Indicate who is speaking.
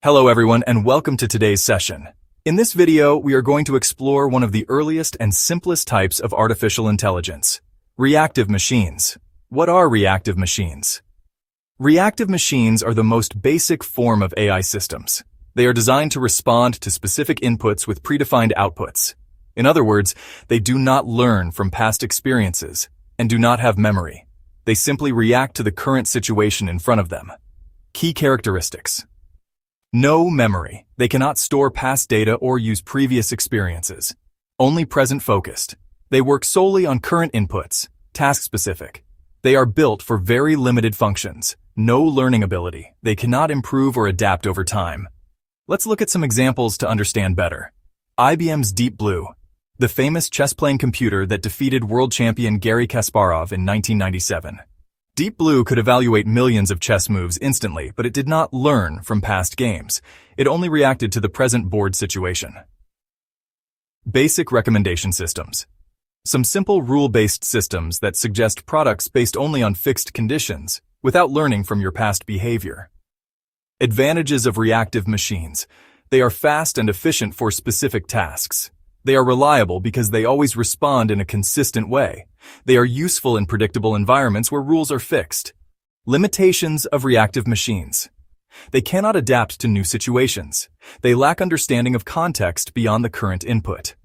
Speaker 1: Hello everyone and welcome to today's session. In this video, we are going to explore one of the earliest and simplest types of artificial intelligence, reactive machines. What are reactive machines? Reactive machines are the most basic form of AI systems. They are designed to respond to specific inputs with predefined outputs. In other words, they do not learn from past experiences and do not have memory. They simply react to the current situation in front of them. Key characteristics. No memory. They cannot store past data or use previous experiences. Only present-focused. They work solely on current inputs, task-specific. They are built for very limited functions. No learning ability. They cannot improve or adapt over time. Let's look at some examples to understand better. IBM's Deep Blue, the famous chess-playing computer that defeated world champion Garry Kasparov in 1997. Deep Blue could evaluate millions of chess moves instantly, but it did not learn from past games. It only reacted to the present board situation. Basic recommendation systems. Some simple rule-based systems that suggest products based only on fixed conditions, without learning from your past behavior. Advantages of reactive machines. They are fast and efficient for specific tasks. They are reliable because they always respond in a consistent way. They are useful in predictable environments where rules are fixed. Limitations of reactive machines. They cannot adapt to new situations. They lack understanding of context beyond the current input.